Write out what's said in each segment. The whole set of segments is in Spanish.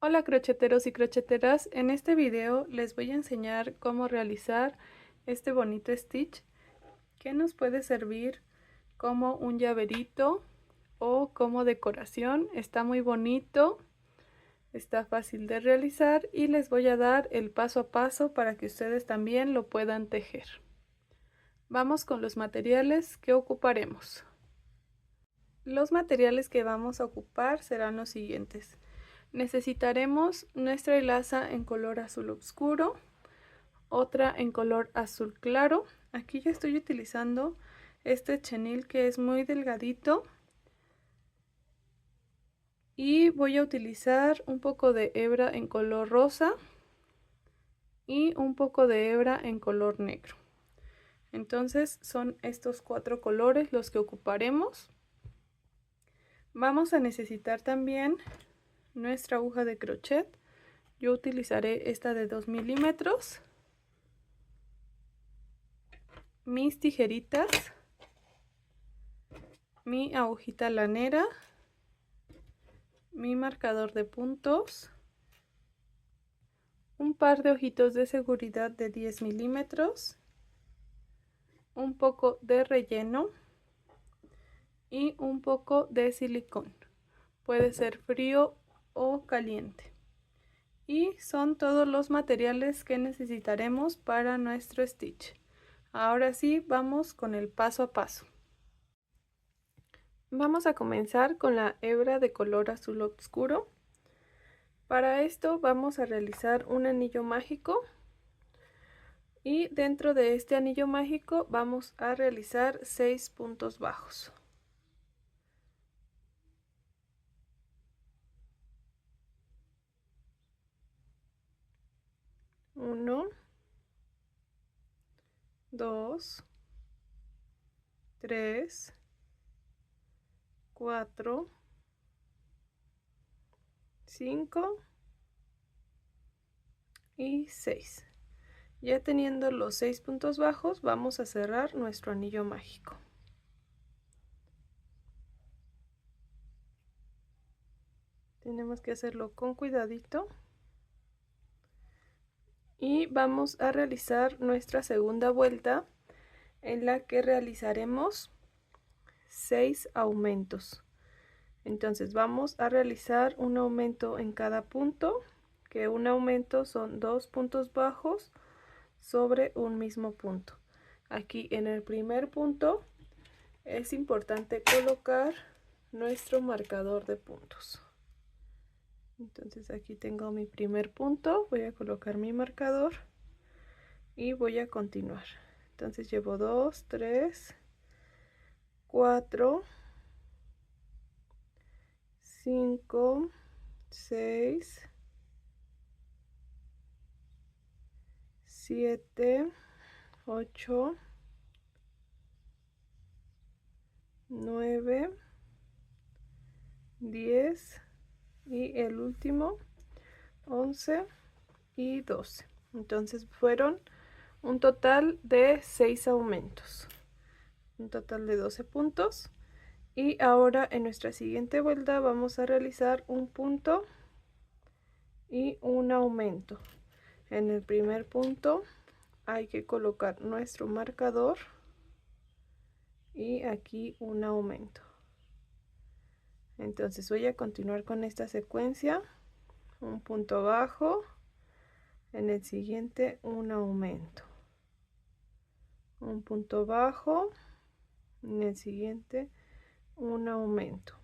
Hola crocheteros y crocheteras, en este video les voy a enseñar cómo realizar este bonito stitch que nos puede servir como un llaverito o como decoración. Está muy bonito, está fácil de realizar y les voy a dar el paso a paso para que ustedes también lo puedan tejer. Vamos con los materiales que ocuparemos. Los materiales que vamos a ocupar serán los siguientes. Necesitaremos nuestra hilaza en color azul oscuro, otra en color azul claro. Aquí ya estoy utilizando este chenil que es muy delgadito y voy a utilizar un poco de hebra en color rosa y un poco de hebra en color negro. Entonces son estos 4 colores los que ocuparemos. Vamos a necesitar también nuestra aguja de crochet. Yo utilizaré esta de 2 milímetros, mis tijeritas, mi agujita lanera, mi marcador de puntos, un par de ojitos de seguridad de 10 milímetros, un poco de relleno y un poco de silicón. Puede ser frío o caliente. Y son todos los materiales que necesitaremos para nuestro stitch. Ahora sí, vamos con el paso a paso. Vamos a comenzar con la hebra de color azul oscuro. Para esto vamos a realizar un anillo mágico y dentro de este anillo mágico vamos a realizar 6 puntos bajos. 1, 2, 3, 4, 5 y 6. Ya teniendo los 6 puntos bajos, vamos a cerrar nuestro anillo mágico. Tenemos que hacerlo con cuidadito. Y vamos a realizar nuestra segunda vuelta, en la que realizaremos 6 aumentos. Entonces vamos a realizar un aumento en cada punto, que un aumento son 2 puntos bajos sobre un mismo punto. Aquí en el primer punto es importante colocar nuestro marcador de puntos. Entonces aquí tengo mi primer punto, voy a colocar mi marcador y voy a continuar. Entonces llevo 2, 3, 4, 5, 6, 7, 8, 9, 10 y el último 11 y 12. Entonces fueron un total de 6 aumentos, un total de 12 puntos. Y ahora en nuestra siguiente vuelta vamos a realizar un punto y un aumento. En el primer punto hay que colocar nuestro marcador y aquí un aumento. Entonces voy a continuar con esta secuencia: un punto bajo, en el siguiente un aumento, un punto bajo, en el siguiente un aumento,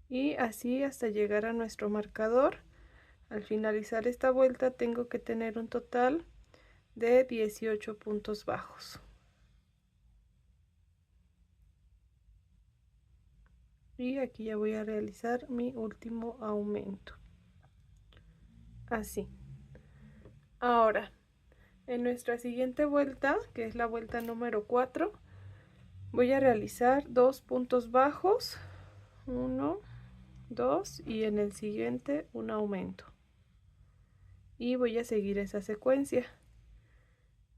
y así hasta llegar a nuestro marcador. Al finalizar esta vuelta tengo que tener un total de 18 puntos bajos. Y aquí ya voy a realizar mi último aumento. Así. Ahora, en nuestra siguiente vuelta, que es la vuelta número 4, voy a realizar 2 puntos bajos, 1, 2, y en el siguiente un aumento. Y voy a seguir esa secuencia: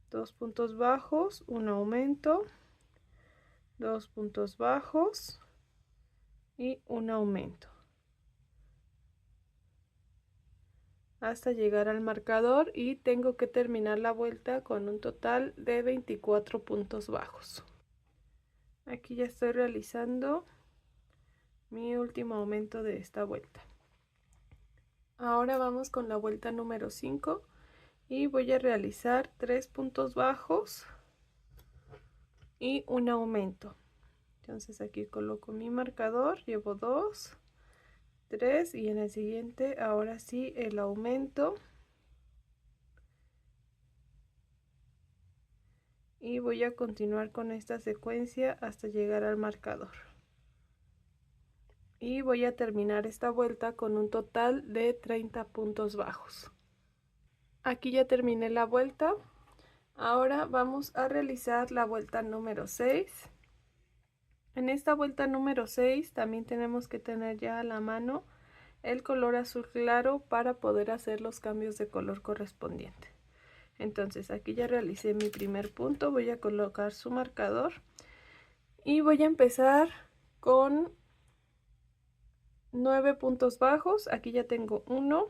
2 puntos bajos, un aumento, 2 puntos bajos y un aumento. hasta llegar al marcador y tengo que terminar la vuelta con un total de 24 puntos bajos. Aquí ya estoy realizando mi último aumento de esta vuelta. Ahora vamos con la vuelta número 5 y voy a realizar 3 puntos bajos y un aumento. Entonces aquí coloco mi marcador, llevo 2, 3 y en el siguiente ahora sí el aumento. Y voy a continuar con esta secuencia hasta llegar al marcador. Y voy a terminar esta vuelta con un total de 30 puntos bajos. Aquí ya terminé la vuelta. Ahora vamos a realizar la vuelta número 6. En esta vuelta número 6 también tenemos que tener ya a la mano el color azul claro para poder hacer los cambios de color correspondiente. Entonces aquí ya realicé mi primer punto, voy a colocar su marcador y voy a empezar con 9 puntos bajos. Aquí ya tengo 1,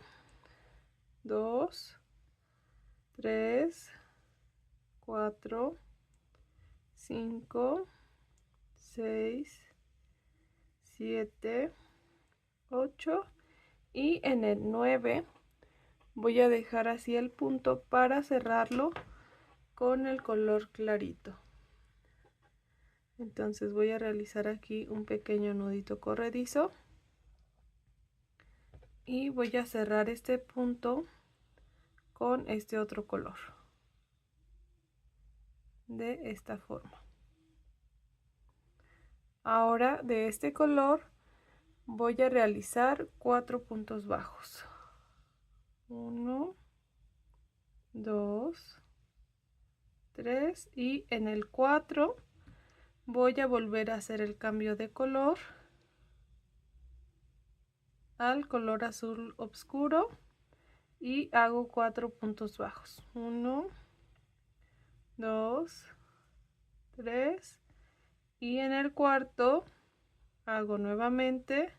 2, 3, 4, 5, 6, 7, 8 y en el 9 voy a dejar así el punto para cerrarlo con el color clarito. Entonces voy a realizar aquí un pequeño nudito corredizo y voy a cerrar este punto con este otro color de esta forma. Ahora de este color voy a realizar 4 puntos bajos. 1, 2, 3 y en el 4 voy a volver a hacer el cambio de color al color azul oscuro y hago 4 puntos bajos. 1, 2, 3 y en el cuarto hago nuevamente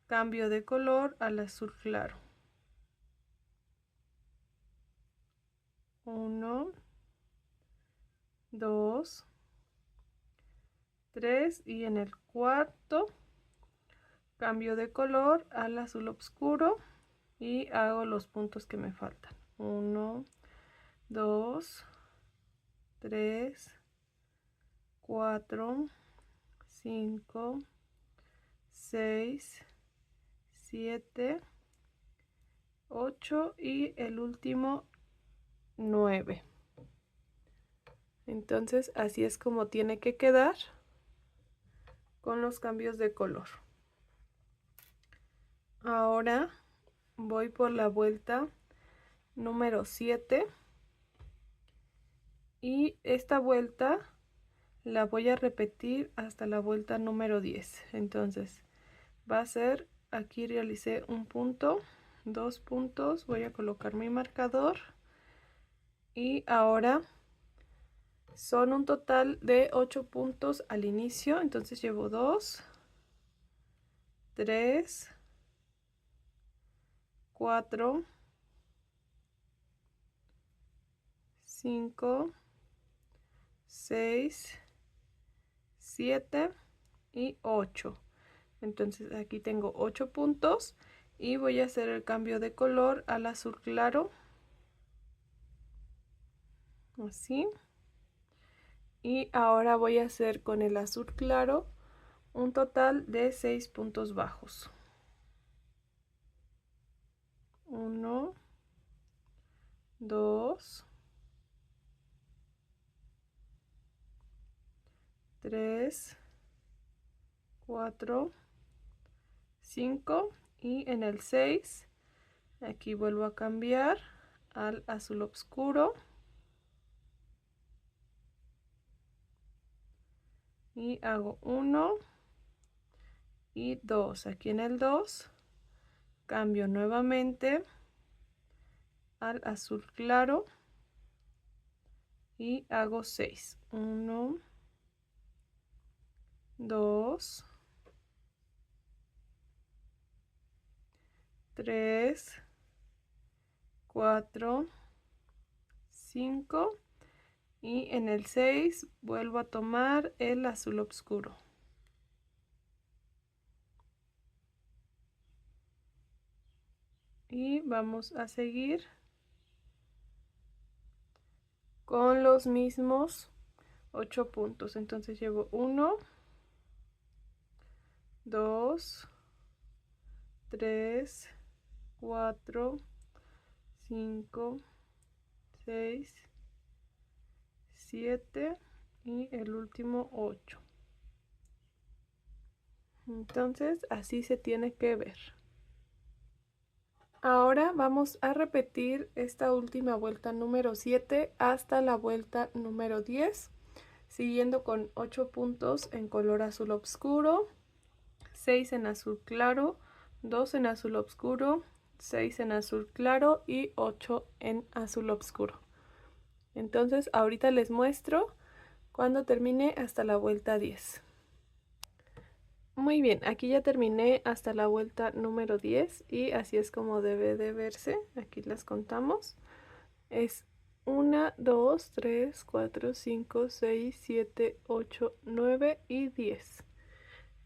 cambio de color al azul claro. 1, 2, 3 y en el cuarto cambio de color al azul oscuro y hago los puntos que me faltan. 1, 2, 3, 4, 5, 6, 7, 8 y el último 9. Entonces así es como tiene que quedar con los cambios de color. Ahora voy por la vuelta número 7 y esta vuelta la voy a repetir hasta la vuelta número 10. Entonces va a ser, aquí realicé un punto, 2 puntos, voy a colocar mi marcador y ahora son un total de 8 puntos al inicio. Entonces llevo 2, 3, 4, 5, 6, 7 y 8. Entonces aquí tengo 8 puntos y voy a hacer el cambio de color al azul claro, así. Y ahora voy a hacer con el azul claro un total de 6 puntos bajos. 1, 2, 3, 4, 5 y en el 6 aquí vuelvo a cambiar al azul oscuro y hago 1 y 2. Aquí en el 2 cambio nuevamente al azul claro y hago 6. 1, 2, 3, 4, 5 y en el 6 vuelvo a tomar el azul oscuro. Y vamos a seguir con los mismos 8 puntos. Entonces llevo 1, 2, 3, 4, 5, 6, 7 y el último 8. Entonces así se tiene que ver. Ahora vamos a repetir esta última vuelta número 7 hasta la vuelta número 10, siguiendo con 8 puntos en color azul oscuro, 6 en azul claro, 2 en azul oscuro, 6 en azul claro y 8 en azul oscuro. Entonces ahorita les muestro cuando termine hasta la vuelta 10. Muy bien, aquí ya terminé hasta la vuelta número 10 y así es como debe de verse. Aquí las contamos. Es 1, 2, 3, 4, 5, 6, 7, 8, 9 y 10.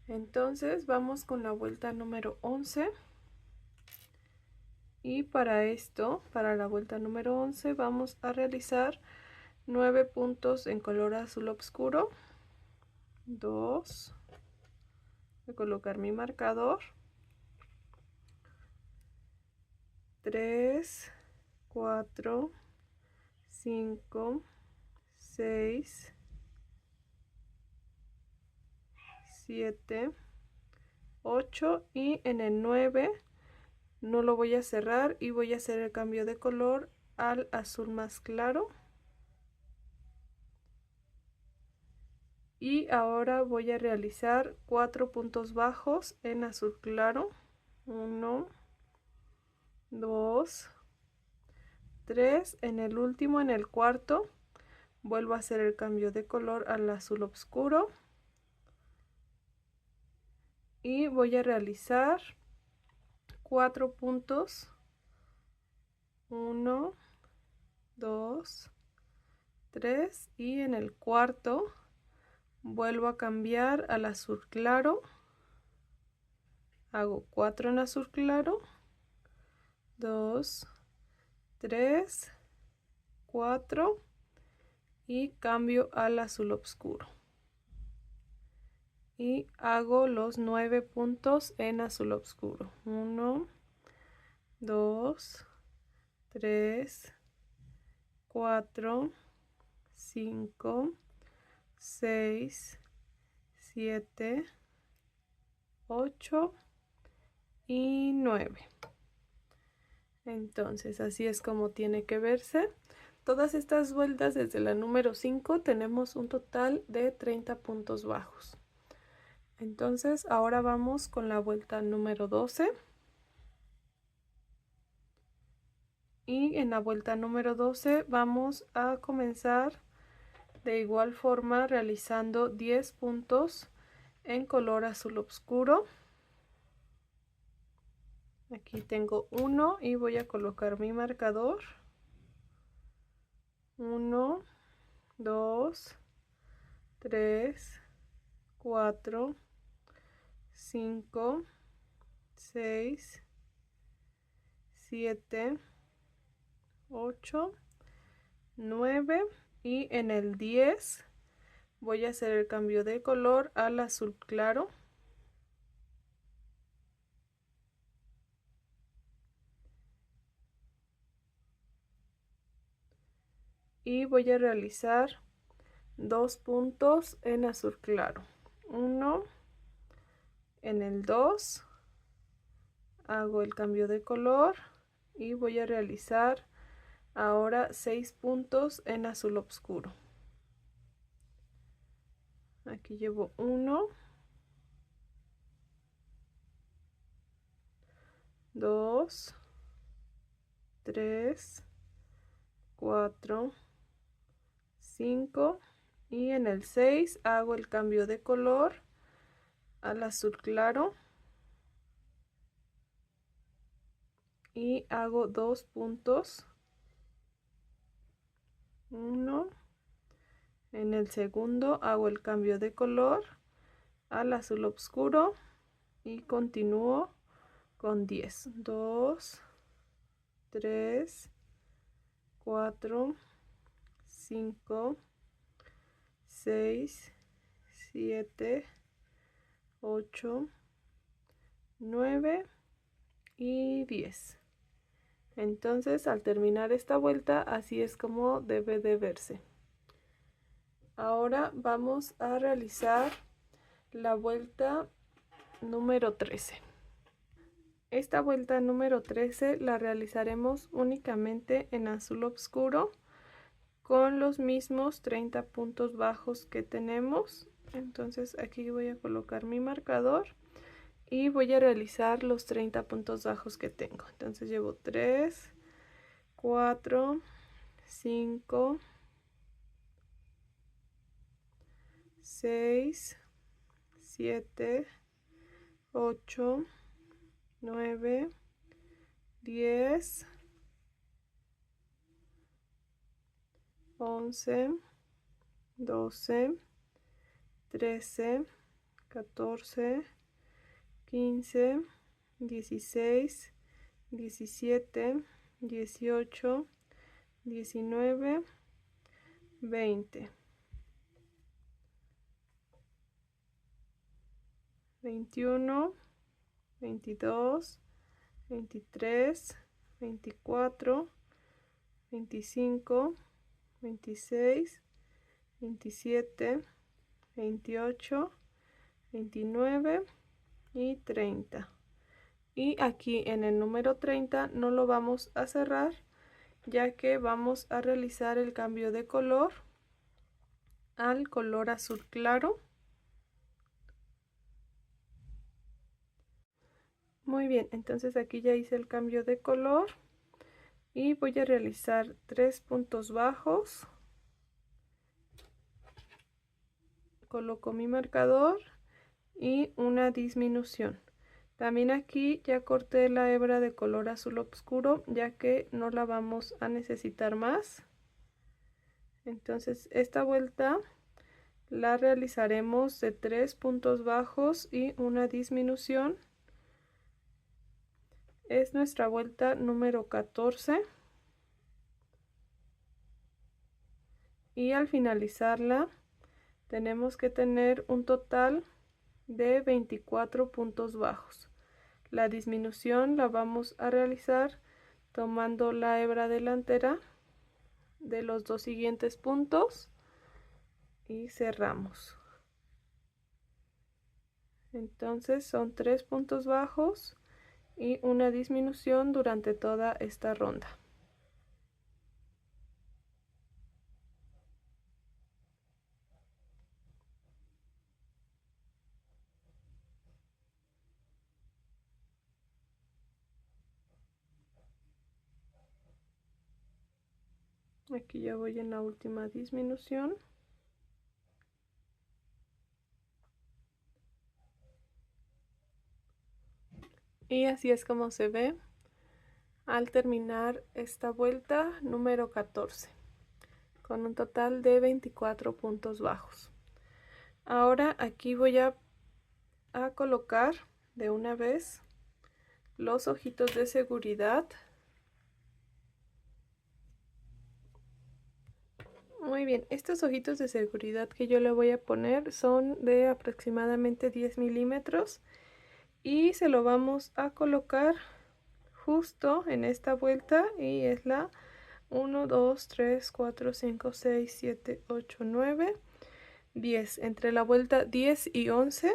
Entonces vamos con la vuelta número 11. Y para esto, para la vuelta número 11, vamos a realizar 9 puntos en color azul oscuro. 2. Voy a colocar mi marcador. 3, 4, 5, 6, 7, 8 y en el 9 no lo voy a cerrar y voy a hacer el cambio de color al azul más claro. Y ahora voy a realizar 4 puntos bajos en azul claro. 1, 2, 3. En el último, en el cuarto, vuelvo a hacer el cambio de color al azul oscuro. Y voy a realizar 4 puntos. 1, 2, 3. Y en el cuarto vuelvo a cambiar al azul claro. Hago 4 en azul claro. 2, 3, 4 y cambio al azul oscuro. Y hago los 9 puntos en azul oscuro. 1, 2, 3, 4, 5, 6, 7, 8 y 9. Entonces así es como tiene que verse. Todas estas vueltas desde la número 5 tenemos un total de 30 puntos bajos. Entonces ahora vamos con la vuelta número 12. Y en la vuelta número 12 vamos a comenzar de igual forma realizando 10 puntos en color azul oscuro. Aquí tengo 1 y voy a colocar mi marcador. 1, 2, 3, 4, 5, 6, 7, 8, 9 y en el 10 voy a hacer el cambio de color al azul claro. Y voy a realizar 2 puntos en azul claro. 1 en el 2 hago el cambio de color y voy a realizar ahora 6 puntos en azul oscuro. Aquí llevo 1, 2, 3, 4, 5 y en el 6 hago el cambio de color al azul claro. y hago 2 puntos, 1. En el segundo hago el cambio de color al azul oscuro y continúo con 10, 2, 3, 4, 5, 6, 7, 8, 9 y 10. Entonces, al terminar esta vuelta, así es como debe de verse. Ahora vamos a realizar la vuelta número 13. Esta vuelta número 13 la realizaremos únicamente en azul oscuro con los mismos 30 puntos bajos que tenemos. Entonces aquí voy a colocar mi marcador y voy a realizar los 30 puntos bajos que tengo. Entonces llevo 3, 4, 5, 6, 7, 8, 9, 10, 11, 12, 13, 14, 15, 16, 17, 18, 19, 20, 21, 22, 23, 24, 25, 26, 27, 28, 29 y 30. Y aquí en el número 30 no lo vamos a cerrar, ya que vamos a realizar el cambio de color al color azul claro. Muy bien, entonces aquí ya hice el cambio de color y voy a realizar 3 puntos bajos. Coloco mi marcador y una disminución. También aquí ya corté la hebra de color azul oscuro, ya que no la vamos a necesitar más. Entonces esta vuelta la realizaremos de 3 puntos bajos y una disminución. Es nuestra vuelta número 14. Y al finalizarla tenemos que tener un total de 24 puntos bajos. La disminución la vamos a realizar tomando la hebra delantera de los dos siguientes puntos y cerramos. Entonces son 3 puntos bajos y una disminución durante toda esta ronda. Aquí ya voy en la última disminución. Y así es como se ve al terminar esta vuelta número 14, con un total de 24 puntos bajos. Ahora aquí voy a colocar de una vez los ojitos de seguridad. Muy bien, estos ojitos de seguridad que yo le voy a poner son de aproximadamente 10 milímetros y se lo vamos a colocar justo en esta vuelta y es la 1, 2, 3, 4, 5, 6, 7, 8, 9, 10. Entre la vuelta 10 y 11,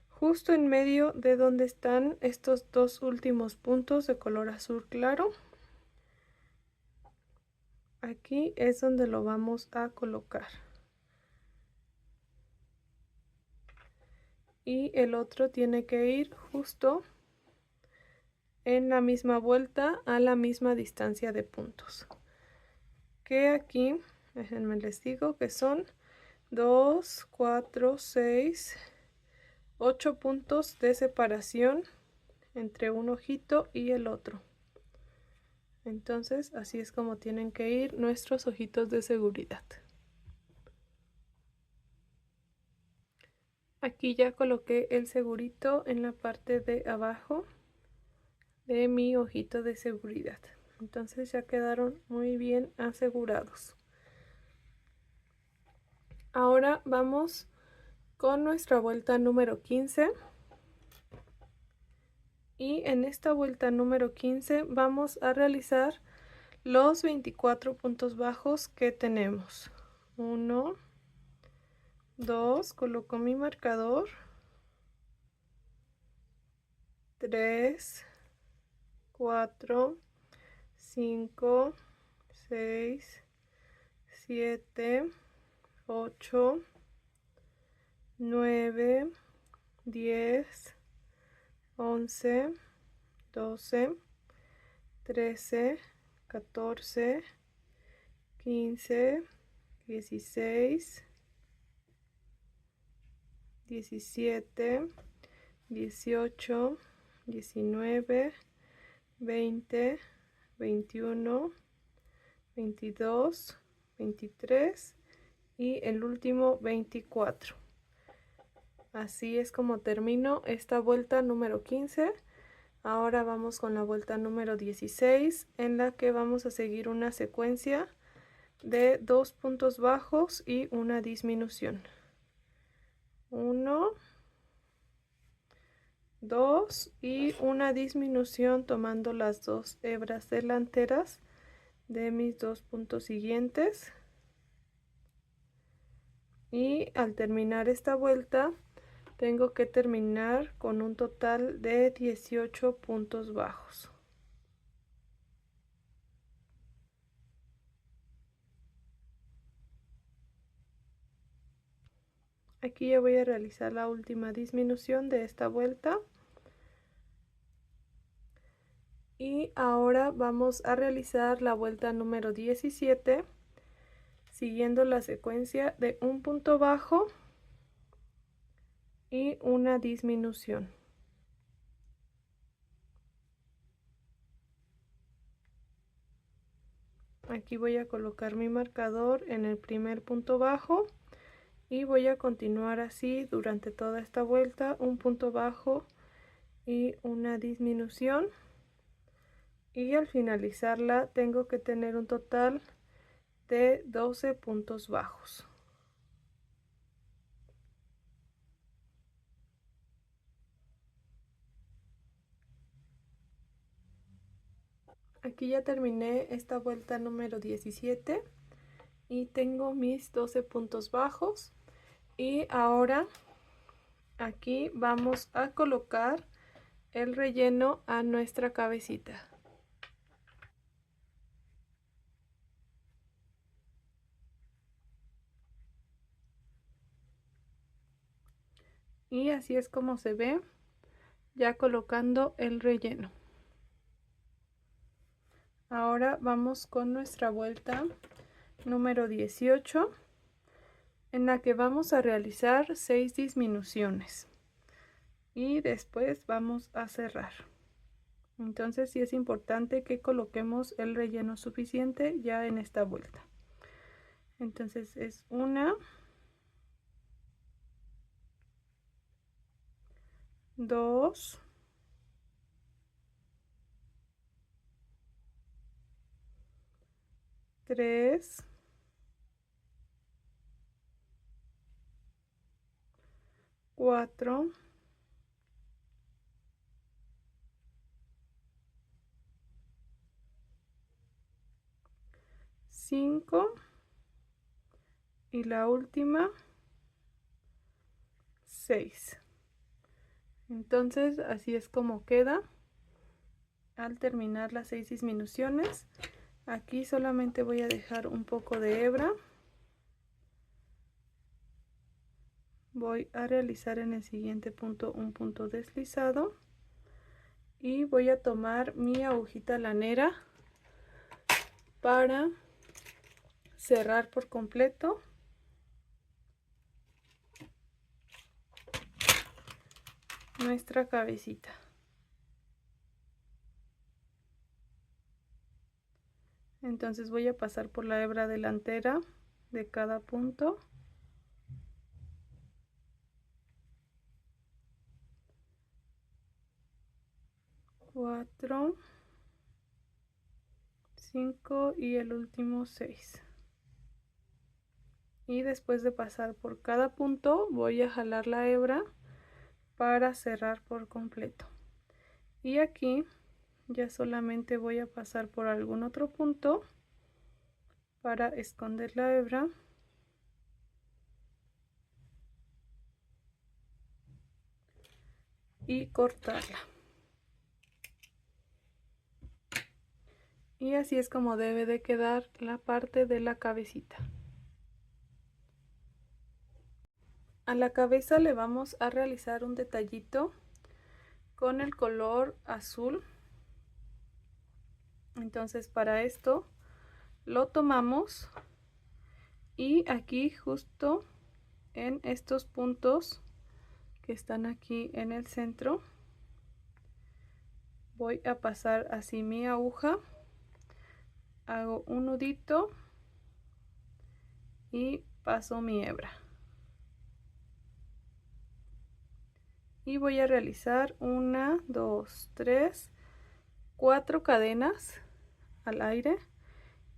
justo en medio de donde están estos dos últimos puntos de color azul claro. Aquí es donde lo vamos a colocar. Y el otro tiene que ir justo en la misma vuelta a la misma distancia de puntos. Que aquí, déjenme les digo que son 2, 4, 6, 8 puntos de separación entre un ojito y el otro. Entonces así es como tienen que ir nuestros ojitos de seguridad. Aquí ya coloqué el segurito en la parte de abajo de mi ojito de seguridad. Entonces ya quedaron muy bien asegurados. Ahora vamos con nuestra vuelta número 15. Y en esta vuelta número 15 vamos a realizar los 24 puntos bajos que tenemos. 1, 2, coloco mi marcador. 3, 4, 5, 6, 7, 8, 9, 10, 11, 12, 13, 14, 15, 16, 17, 18, 19, 20, 21, 22, 23 y el último 24. Así es como termino esta vuelta número 15. Ahora vamos con la vuelta número 16, en la que vamos a seguir una secuencia de 2 puntos bajos y una disminución. 1, 2 y una disminución tomando las 2 hebras delanteras de mis 2 puntos siguientes. Y al terminar esta vuelta tengo que terminar con un total de 18 puntos bajos. Aquí ya voy a realizar la última disminución de esta vuelta. Y ahora vamos a realizar la vuelta número 17, siguiendo la secuencia de un punto bajo y una disminución. Aquí voy a colocar mi marcador en el primer punto bajo y voy a continuar así durante toda esta vuelta, un punto bajo y una disminución. Y al finalizarla tengo que tener un total de 12 puntos bajos. Aquí ya terminé esta vuelta número 17 y tengo mis 12 puntos bajos. Y ahora aquí vamos a colocar el relleno a nuestra cabecita. Y así es como se ve ya colocando el relleno. Ahora vamos con nuestra vuelta número 18, en la que vamos a realizar 6 disminuciones y después vamos a cerrar. Entonces sí es importante que coloquemos el relleno suficiente ya en esta vuelta. Entonces es 1, 2, 3, 4, 5 y la última 6. Entonces así es como queda al terminar las 6 disminuciones. Aquí solamente voy a dejar un poco de hebra. Voy a realizar en el siguiente punto un punto deslizado y voy a tomar mi agujita lanera para cerrar por completo nuestra cabecita. Entonces voy a pasar por la hebra delantera de cada punto. Cuatro, 5 y el último 6. Y después de pasar por cada punto voy a jalar la hebra para cerrar por completo. Y aquí ya solamente voy a pasar por algún otro punto para esconder la hebra y cortarla. Y así es como debe de quedar la parte de la cabecita. A la cabeza le vamos a realizar un detallito con el color azul. Entonces para esto lo tomamos y aquí justo en estos puntos que están aquí en el centro voy a pasar así mi aguja, hago un nudito y paso mi hebra. Y voy a realizar 1, 2, 3, 4 cadenas al aire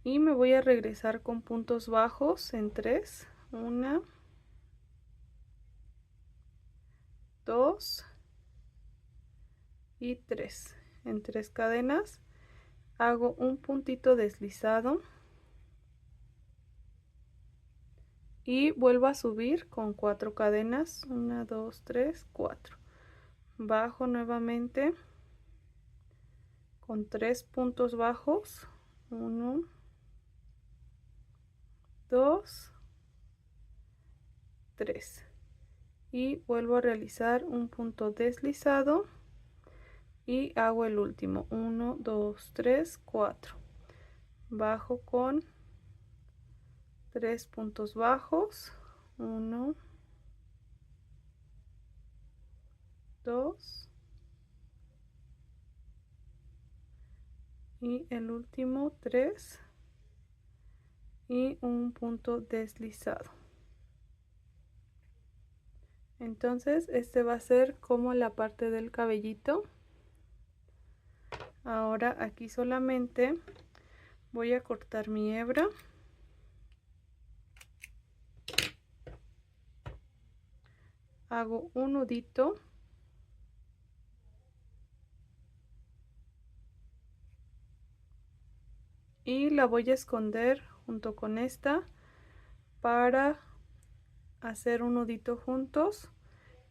y me voy a regresar con puntos bajos en 3, 1, 2 y 3. En 3 cadenas hago un puntito deslizado y vuelvo a subir con 4 cadenas, 1, 2, 3, 4. Bajo nuevamente con 3 puntos bajos, 1, 2, 3, y vuelvo a realizar un punto deslizado y hago el último, 1, 2, 3, 4. Bajo con 3 puntos bajos, 1, 2 y el último 3 y un punto deslizado. Entonces este va a ser como la parte del cabellito. Ahora aquí solamente voy a cortar mi hebra hago un nudito y la voy a esconder junto con esta para hacer un nudito juntos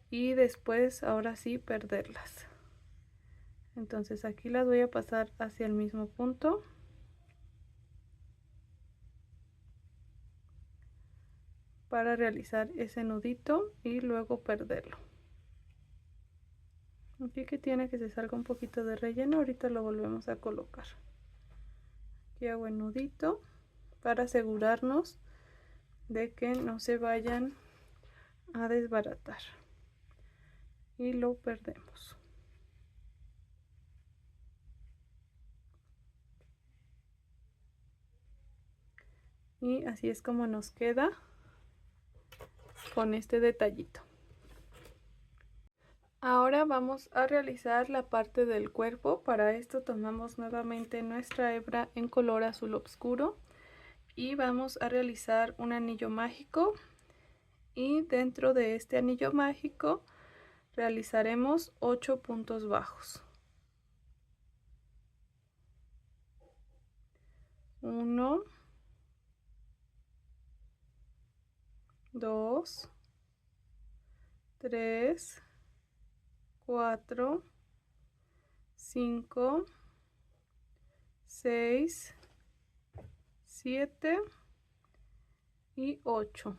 y después ahora sí perderlas. Entonces aquí las voy a pasar hacia el mismo punto para realizar ese nudito y luego perderlo. Aquí que tiene que se salga un poquito de relleno, ahorita lo volvemos a colocar. Aquí hago el nudito para asegurarnos de que no se vayan a desbaratar y lo perdemos. Y así es como nos queda con este detallito. Ahora vamos a realizar la parte del cuerpo. Para esto tomamos nuevamente nuestra hebra en color azul oscuro y vamos a realizar un anillo mágico, y dentro de este anillo mágico realizaremos 8 puntos bajos. 1, 2, 3, 4, 5, 6, 7 y 8.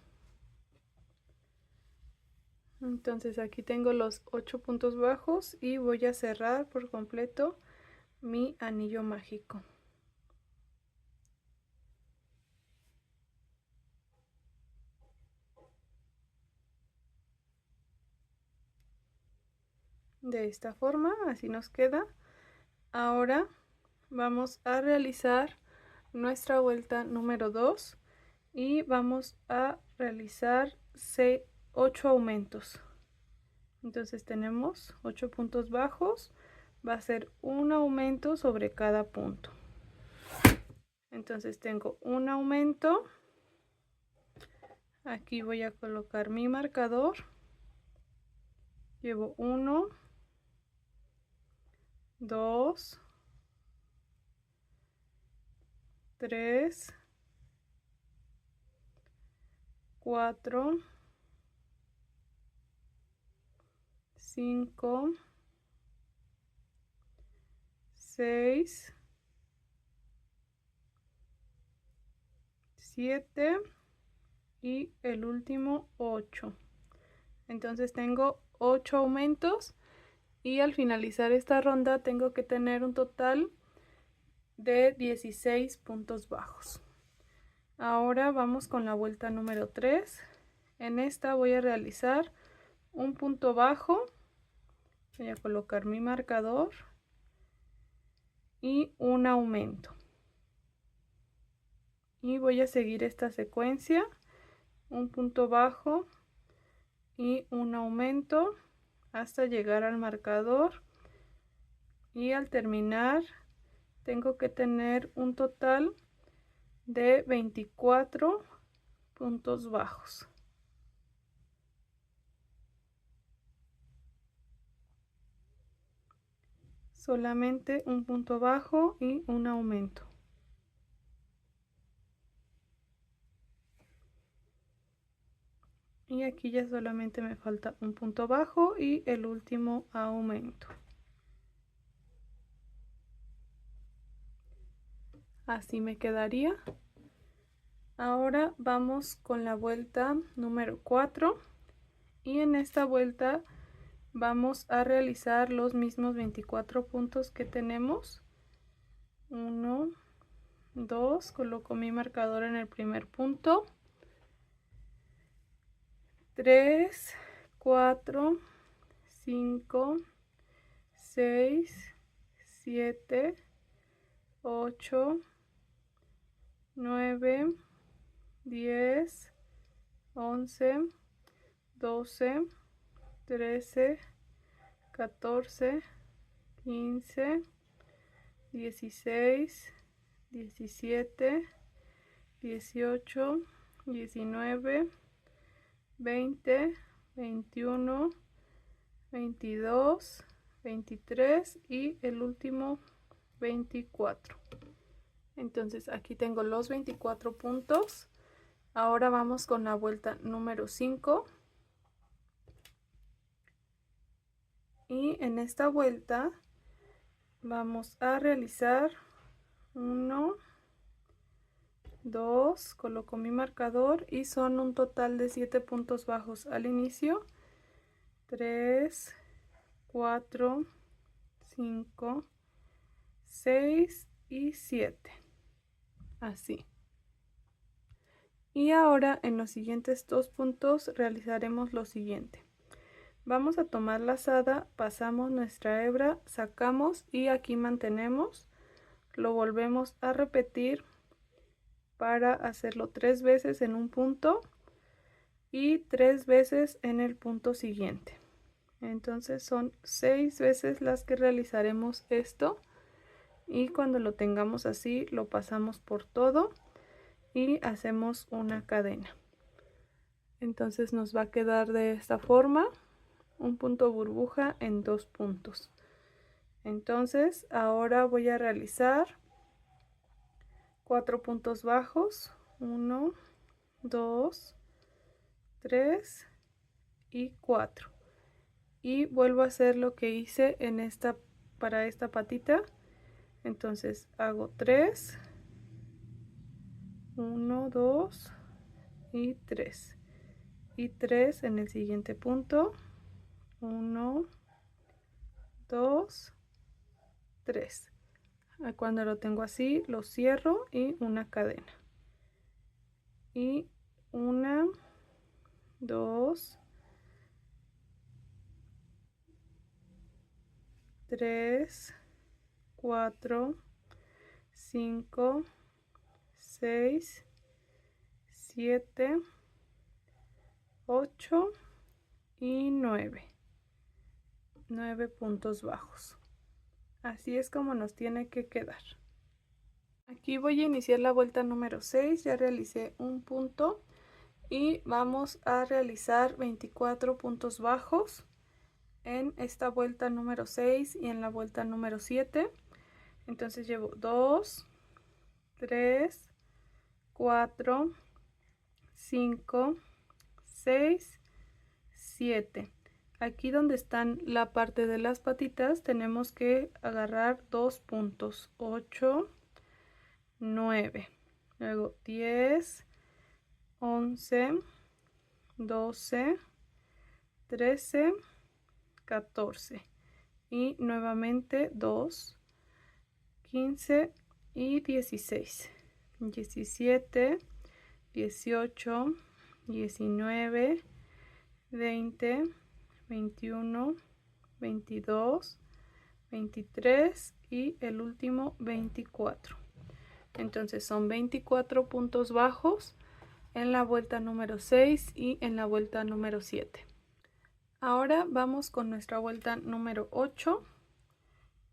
Entonces aquí tengo los 8 puntos bajos y voy a cerrar por completo mi anillo mágico. De esta forma, así nos queda. Ahora vamos a realizar nuestra vuelta número 2 y vamos a realizar 8 aumentos. Entonces tenemos 8 puntos bajos, va a ser un aumento sobre cada punto. Entonces tengo un aumento, aquí voy a colocar mi marcador, llevo 1, 2, 3, 4, 5, 6, 7 y el último 8. Entonces tengo 8 aumentos y al finalizar esta ronda tengo que tener un total de 16 puntos bajos. Ahora vamos con la vuelta número 3. En esta voy a realizar un punto bajo, voy a colocar mi marcador y un aumento. Y voy a seguir esta secuencia, un punto bajo y un aumento hasta llegar al marcador, y al terminar tengo que tener un total de 24 puntos bajos. Solamente un punto bajo y un aumento. Y aquí ya solamente me falta un punto bajo y el último aumento. Así me quedaría. Ahora vamos con la vuelta número 4 y en esta vuelta vamos a realizar los mismos 24 puntos que tenemos. 1, 2, coloco mi marcador en el primer punto. 3, 4, 5, 6, 7, 8, 9, 10, 11, 12, 13, 14, 15, 16, 17, 18, 19, 20, 21, 22, 23 y el último 24. Entonces aquí tengo los 24 puntos. Ahora vamos con la vuelta número 5. Y en esta vuelta vamos a realizar 1, 2, coloco mi marcador y son un total de 7 puntos bajos al inicio. 3, 4, 5, 6 y 7. Así. Y ahora en los siguientes 2 puntos realizaremos lo siguiente. Vamos a tomar la lazada, pasamos nuestra hebra, sacamos y aquí mantenemos. Lo volvemos a repetir para hacerlo 3 veces en un punto y 3 veces en el punto siguiente. Entonces son 6 veces las que realizaremos esto, y cuando lo tengamos así lo pasamos por todo y hacemos una cadena. Entonces nos va a quedar de esta forma un punto burbuja en 2 puntos. Entonces ahora voy a realizar 4 puntos bajos, 1, 2, 3 y 4, y vuelvo a hacer lo que hice en esta para esta patita. Entonces hago 3, 1, 2 y 3 y 3 en el siguiente punto, 1, 2, 3. Cuando lo tengo así lo cierro y una cadena, y 1, 2, 3, 4, 5, 6, 7, 8 y 9 puntos bajos. Así es como nos tiene que quedar. Aquí voy a iniciar la vuelta número 6, ya realicé un punto y vamos a realizar 24 puntos bajos en esta vuelta número 6 y en la vuelta número 7. Entonces llevo 2, 3, 4, 5, 6, 7. Aquí donde están la parte de las patitas tenemos que agarrar 2 puntos, 8, 9, luego 10, 11, 12, 13, 14 y nuevamente 2, 15 y 16, 17, 18, 19, 20, 21, 22, 23 y el último 24. Entonces son 24 puntos bajos en la vuelta número 6 y en la vuelta número 7. Ahora vamos con nuestra vuelta número 8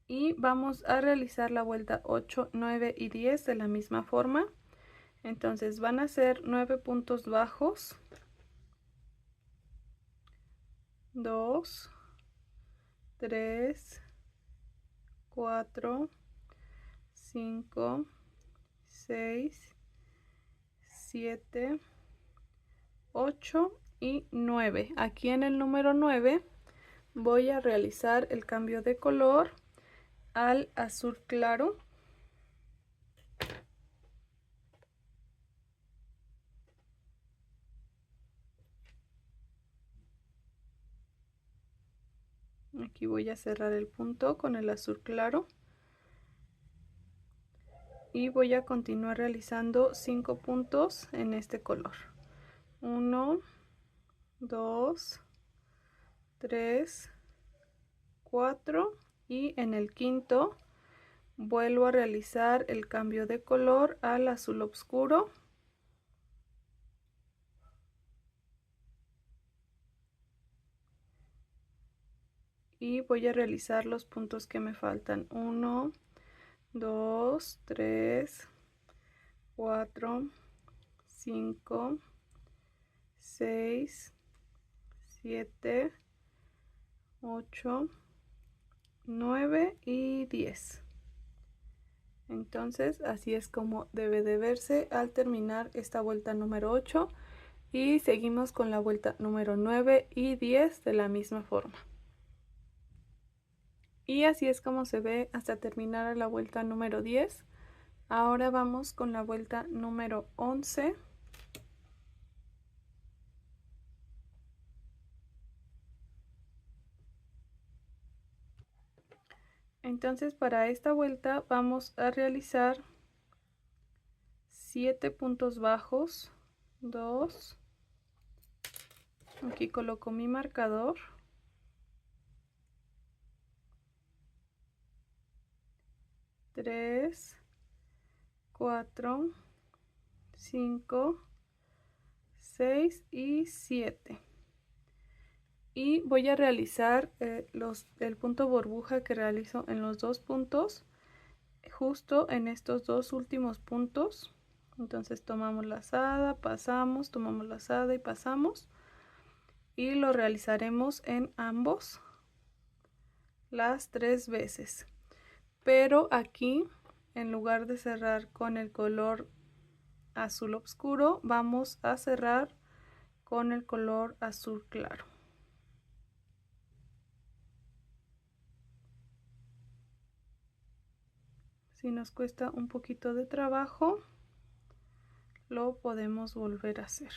y vamos a realizar la vuelta 8, 9 y 10 de la misma forma. Entonces van a ser 9 puntos bajos, 2, 3, 4, 5, 6, 7, 8 y 9. Aquí en el número 9 voy a realizar el cambio de color al azul claro. Aquí voy a cerrar el punto con el azul claro y voy a continuar realizando 5 puntos en este color. 1, 2, 3, 4 y en el quinto vuelvo a realizar el cambio de color al azul oscuro. Y voy a realizar los puntos que me faltan. 1, 2, 3, 4, 5, 6, 7, 8, 9 y 10. Entonces así es como debe de verse al terminar esta vuelta número 8 y seguimos con la vuelta número 9 y 10 de la misma forma. Y así es como se ve hasta terminar la vuelta número 10. Ahora vamos con la vuelta número 11. Entonces para esta vuelta vamos a realizar 7 puntos bajos, 2, aquí coloco mi marcador, 3, 4, 5, 6 y 7. Y voy a realizar el punto burbuja que realizo en los dos puntos, justo en estos dos últimos puntos. Entonces tomamos lazada, pasamos, tomamos lazada y pasamos. Y lo realizaremos en ambos las 3 veces. Pero aquí, en lugar de cerrar con el color azul oscuro, vamos a cerrar con el color azul claro. Si nos cuesta un poquito de trabajo, lo podemos volver a hacer.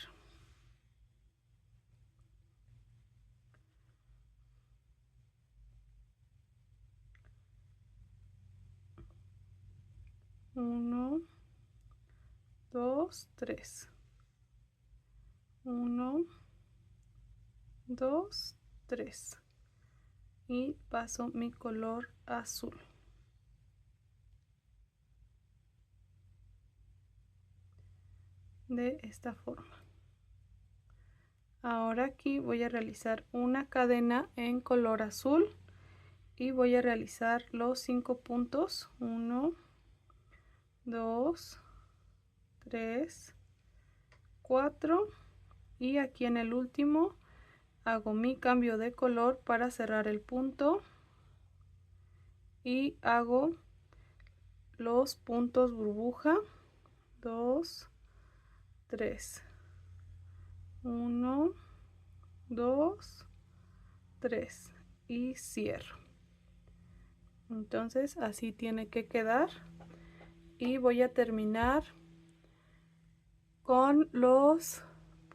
Uno, 2, 3. 1, 2, 3. Y paso mi color azul. de esta forma. Ahora aquí voy a realizar una cadena en color azul y voy a realizar los 5 puntos. 1, 2, 3, 4 y aquí en el último hago mi cambio de color para cerrar el punto y hago los puntos burbuja. 2, 3, 1, 2, 3 y cierro. Entonces así tiene que quedar y voy a terminar con los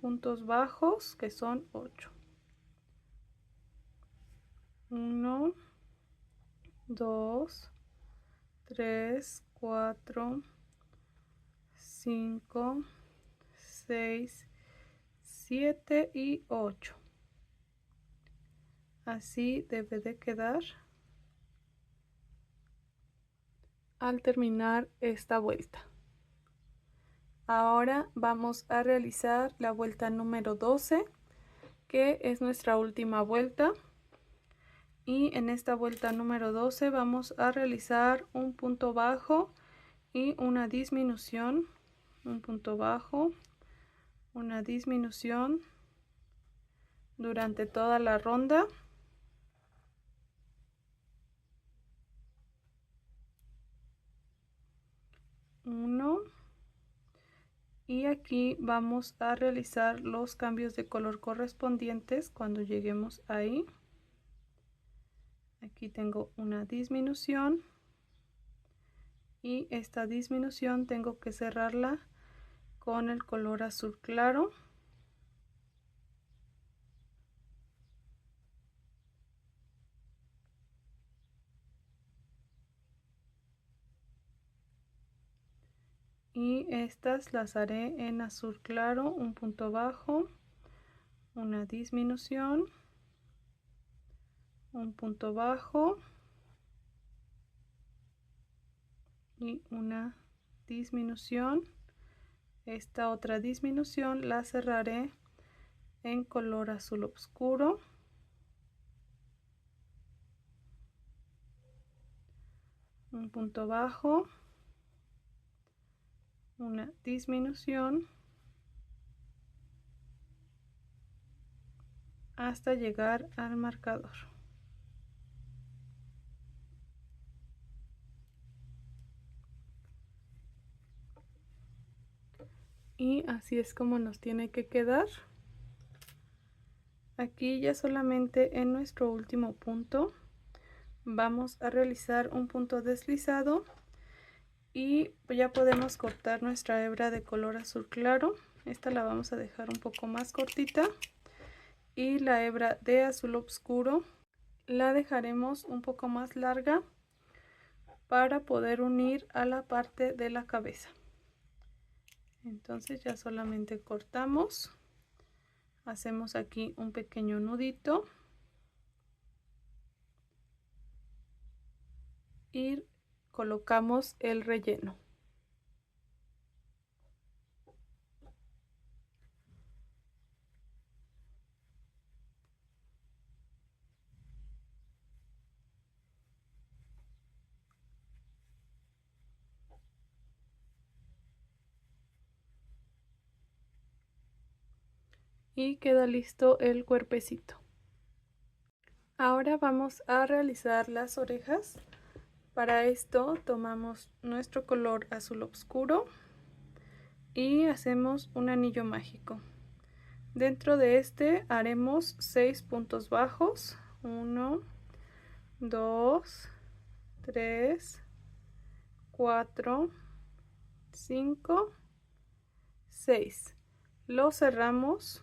puntos bajos, que son 8. 1, 2, 3, 4, 5, 6, 7 y 8. Así debe de quedar al terminar esta vuelta. Ahora vamos a realizar la vuelta número 12, que es nuestra última vuelta. Y en esta vuelta número 12 vamos a realizar un punto bajo y una disminución. Un punto bajo, una disminución durante toda la ronda. Uno. Y aquí vamos a realizar los cambios de color correspondientes cuando lleguemos ahí. Aquí tengo una disminución y esta disminución tengo que cerrarla con el color azul claro. Y estas las haré en azul claro, un punto bajo, una disminución, un punto bajo y una disminución. Esta otra disminución la cerraré en color azul oscuro, un punto bajo, una disminución hasta llegar al marcador. Y así es como nos tiene que quedar. Aquí ya solamente en nuestro último punto vamos a realizar un punto deslizado y ya podemos cortar nuestra hebra de color azul claro. Esta la vamos a dejar un poco más cortita y la hebra de azul oscuro la dejaremos un poco más larga para poder unir a la parte de la cabeza. Entonces ya solamente cortamos, hacemos aquí un pequeño nudito y colocamos el relleno. Y queda listo el cuerpecito. Ahora vamos a realizar las orejas. Para esto tomamos nuestro color azul oscuro y hacemos un anillo mágico. Dentro de este haremos 6 puntos bajos. 1, 2, 3, 4, 5, 6. Lo cerramos.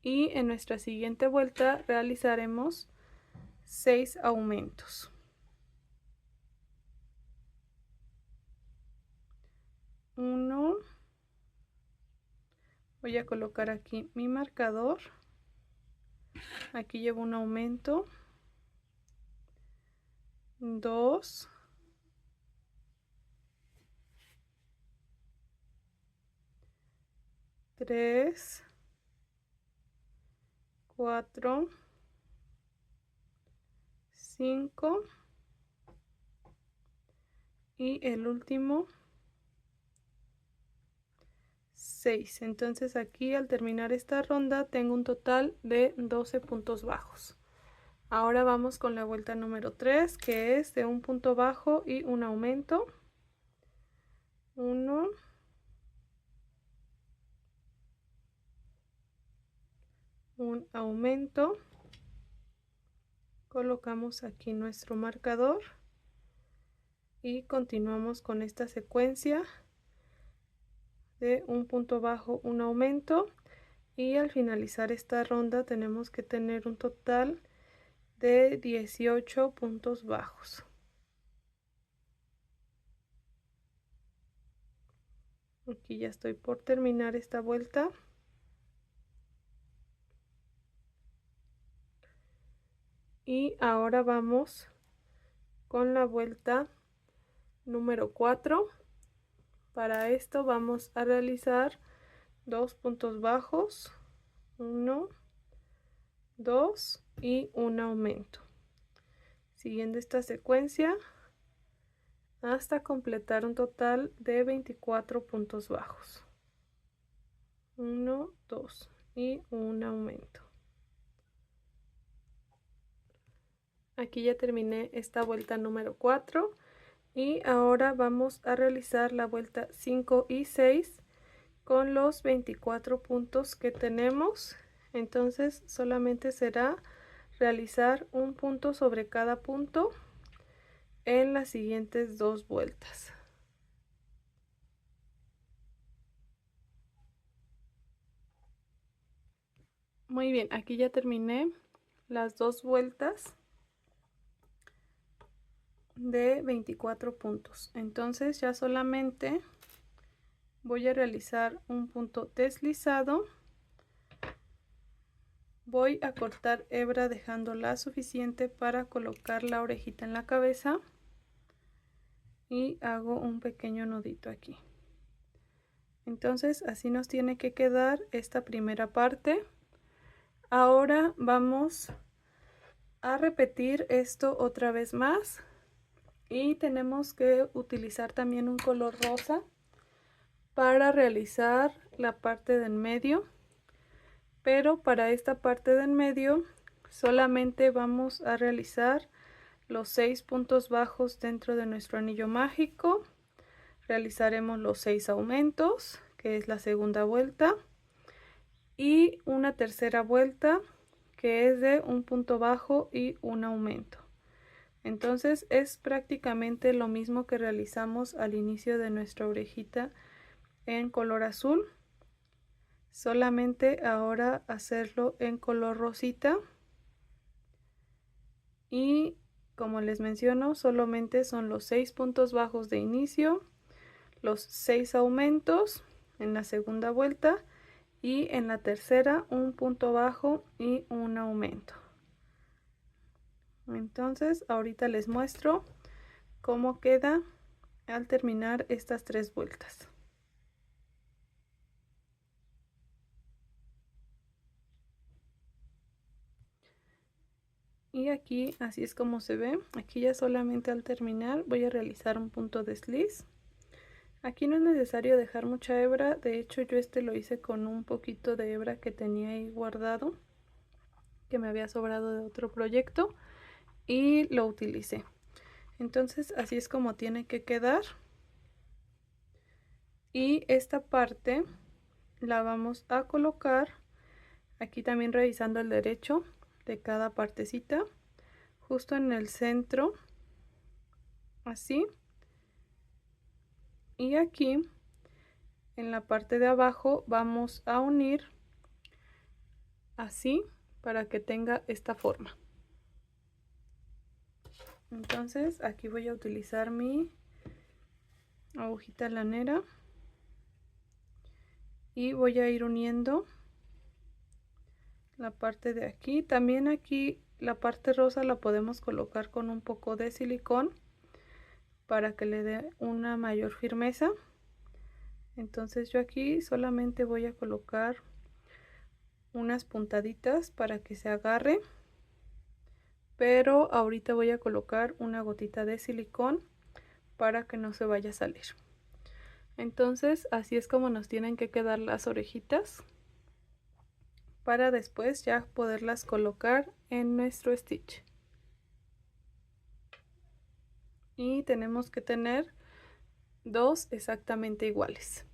Y en nuestra siguiente vuelta realizaremos 6 aumentos. 1. Voy a colocar aquí mi marcador. Aquí llevo un aumento. 2, 3, 4, 5 y el último 6. Entonces aquí al terminar esta ronda tengo un total de 12 puntos bajos. Ahora vamos con la vuelta número 3, que es de un punto bajo y un aumento. 1, un aumento, colocamos aquí nuestro marcador y continuamos con esta secuencia de un punto bajo, un aumento, y al finalizar esta ronda tenemos que tener un total de 18 puntos bajos. Aquí ya estoy por terminar esta vuelta. Y ahora vamos con la vuelta número 4. Para esto vamos a realizar 2 puntos bajos, 1, 2 y un aumento, siguiendo esta secuencia hasta completar un total de 24 puntos bajos. 1, 2 y un aumento. Aquí ya terminé esta vuelta número 4 y ahora vamos a realizar la vuelta 5 y 6 con los 24 puntos que tenemos. Entonces solamente será realizar un punto sobre cada punto en las siguientes 2 vueltas. Muy bien, aquí ya terminé las 2 vueltas de 24 puntos. Entonces ya solamente voy a realizar un punto deslizado. Voy a cortar hebra dejándola suficiente para colocar la orejita en la cabeza y hago un pequeño nudito aquí. Entonces así nos tiene que quedar esta primera parte. Ahora vamos a repetir esto otra vez más y tenemos que utilizar también un color rosa para realizar la parte del medio, pero para esta parte del medio solamente vamos a realizar los 6 puntos bajos dentro de nuestro anillo mágico. Realizaremos los 6 aumentos, que es la segunda vuelta, y una tercera vuelta que es de un punto bajo y un aumento. Entonces es prácticamente lo mismo que realizamos al inicio de nuestra orejita en color azul, solamente ahora hacerlo en color rosita. Y como les menciono, solamente son los 6 puntos bajos de inicio, los 6 aumentos en la segunda vuelta y en la tercera un punto bajo y un aumento. Entonces ahorita les muestro cómo queda al terminar estas 3 vueltas. Y aquí así es como se ve. Aquí ya solamente al terminar voy a realizar un punto desliz. Aquí no es necesario dejar mucha hebra, de hecho yo lo hice con un poquito de hebra que tenía ahí guardado, que me había sobrado de otro proyecto, y lo utilicé. Entonces así es como tiene que quedar. Y esta parte la vamos a colocar aquí también revisando el derecho de cada partecita, justo en el centro, así. Y aquí en la parte de abajo vamos a unir así para que tenga esta forma. Entonces aquí voy a utilizar mi agujita lanera y voy a ir uniendo la parte de aquí. También aquí la parte rosa la podemos colocar con un poco de silicón para que le dé una mayor firmeza. Entonces yo aquí solamente voy a colocar unas puntaditas para que se agarre, pero ahorita voy a colocar una gotita de silicón para que no se vaya a salir. Entonces así es como nos tienen que quedar las orejitas para después ya poderlas colocar en nuestro stitch. Y tenemos que tener dos exactamente iguales.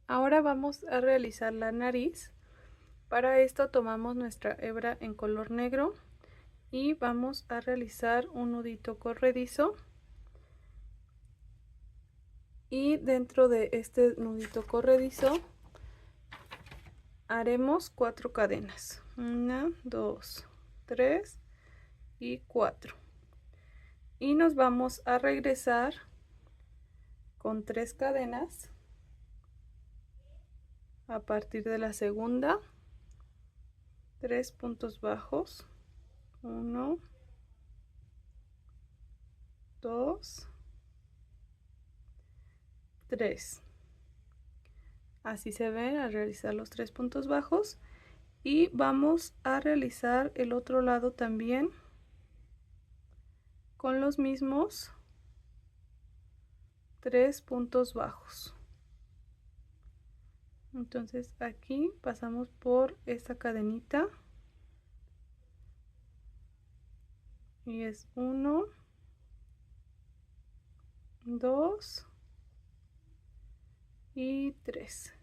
Ahora vamos a realizar la nariz. Para esto tomamos nuestra hebra en color negro y vamos a realizar un nudito corredizo, y dentro de este nudito corredizo haremos 4 cadenas, 1, 2, 3 y 4, y nos vamos a regresar con 3 cadenas a partir de la segunda, 3 puntos bajos, 1, 2, 3. Así se ve al realizar los 3 puntos bajos, y vamos a realizar el otro lado también con los mismos 3 puntos bajos. Entonces aquí pasamos por esta cadenita y es 1, 2 y 3,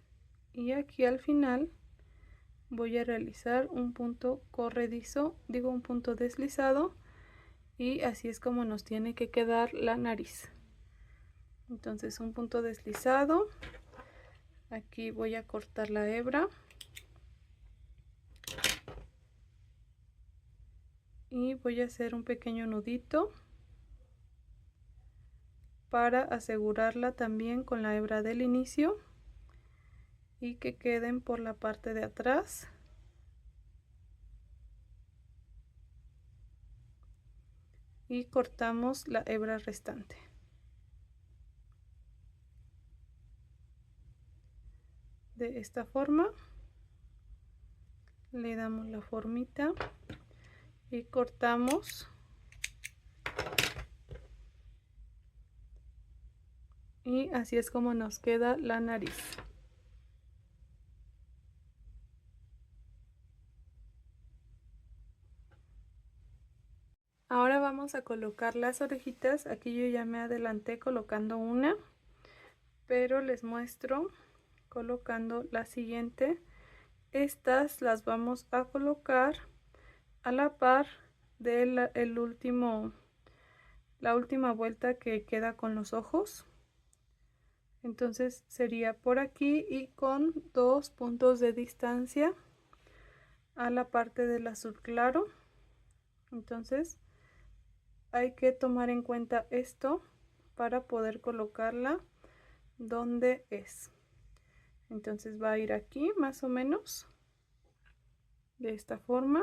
y aquí al final voy a realizar un punto corredizo, digo un punto deslizado, y así es como nos tiene que quedar la nariz. Entonces un punto deslizado, aquí voy a cortar la hebra y voy a hacer un pequeño nudito para asegurarla también con la hebra del inicio y que queden por la parte de atrás. Y cortamos la hebra restante. De esta forma le damos la formita y cortamos, y así es como nos queda la nariz. Ahora vamos a colocar las orejitas. Aquí yo ya me adelanté colocando una, pero les muestro colocando la siguiente. Estas las vamos a colocar a la par de la última vuelta que queda con los ojos. Entonces sería por aquí y con 2 puntos de distancia a la parte del azul claro. Entonces hay que tomar en cuenta esto para poder colocarla donde es. Entonces va a ir aquí más o menos de esta forma,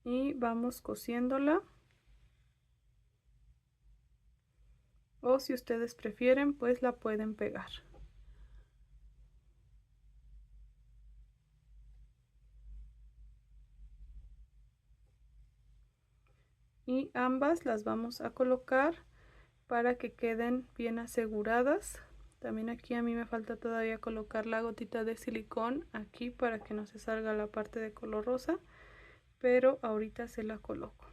y vamos cosiéndola, o si ustedes prefieren pues la pueden pegar. Y ambas las vamos a colocar para que queden bien aseguradas. También aquí a mí me falta todavía colocar la gotita de silicón aquí para que no se salga la parte de color rosa, pero ahorita se la coloco.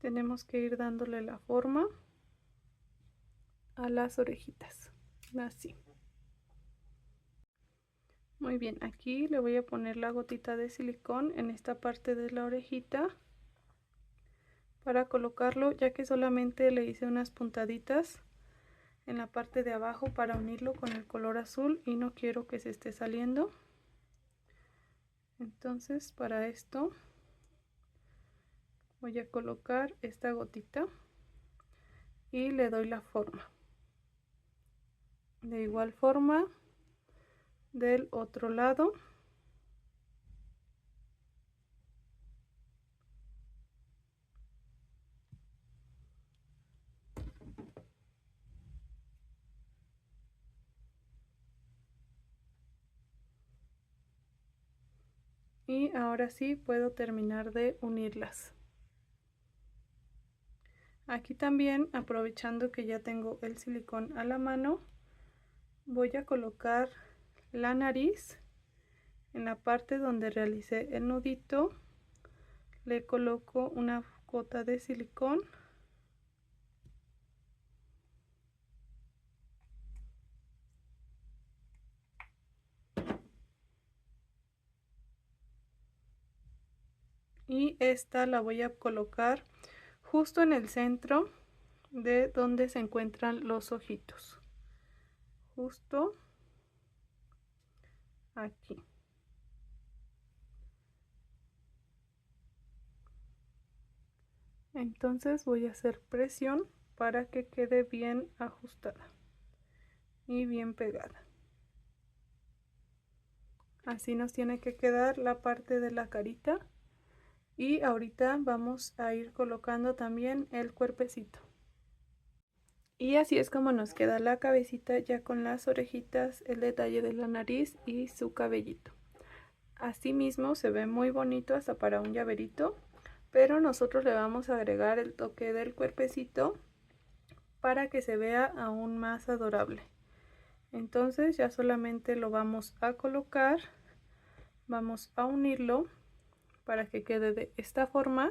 Tenemos que ir dándole la forma a las orejitas, así. Muy bien, aquí le voy a poner la gotita de silicón en esta parte de la orejita para colocarlo, ya que solamente le hice unas puntaditas en la parte de abajo para unirlo con el color azul y no quiero que se esté saliendo. Entonces para esto voy a colocar esta gotita y le doy la forma. De igual forma del otro lado. Y ahora sí puedo terminar de unirlas. Aquí también, aprovechando que ya tengo el silicón a la mano, voy a colocar la nariz en la parte donde realicé el nudito. Le coloco una gota de silicón y esta la voy a colocar justo en el centro de donde se encuentran los ojitos, justo aquí. Entonces voy a hacer presión para que quede bien ajustada y bien pegada. Así nos tiene que quedar la parte de la carita. Y ahorita vamos a ir colocando también el cuerpecito. Y así es como nos queda la cabecita, ya con las orejitas, el detalle de la nariz y su cabellito. Así mismo se ve muy bonito hasta para un llaverito, pero nosotros le vamos a agregar el toque del cuerpecito para que se vea aún más adorable. Entonces ya solamente lo vamos a colocar, vamos a unirlo para que quede de esta forma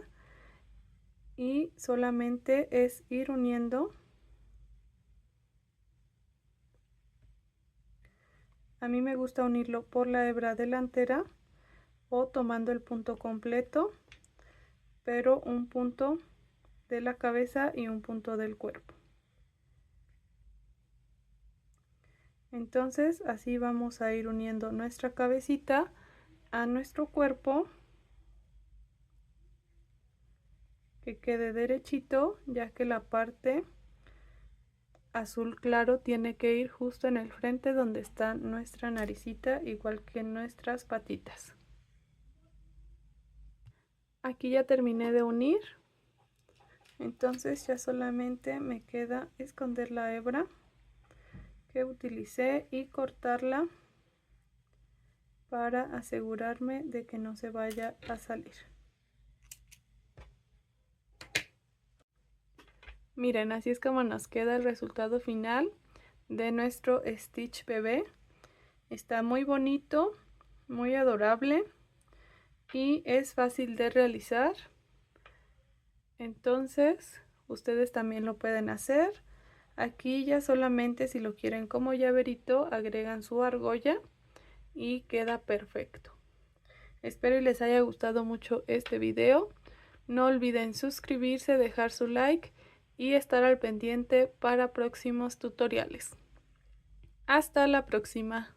y solamente es ir uniendo. A mí me gusta unirlo por la hebra delantera o tomando el punto completo, pero un punto de la cabeza y un punto del cuerpo. Entonces así vamos a ir uniendo nuestra cabecita a nuestro cuerpo, que quede derechito, ya que la parte azul claro tiene que ir justo en el frente donde está nuestra naricita, igual que nuestras patitas. Aquí ya terminé de unir, entonces ya solamente me queda esconder la hebra que utilicé y cortarla para asegurarme de que no se vaya a salir. Miren, así es como nos queda el resultado final de nuestro Stitch bebé. Está muy bonito, muy adorable y es fácil de realizar. Entonces ustedes también lo pueden hacer. Aquí ya solamente, si lo quieren como llaverito, agregan su argolla y queda perfecto. Espero y les haya gustado mucho este video. No olviden suscribirse, dejar su like y estar al pendiente para próximos tutoriales. Hasta la próxima.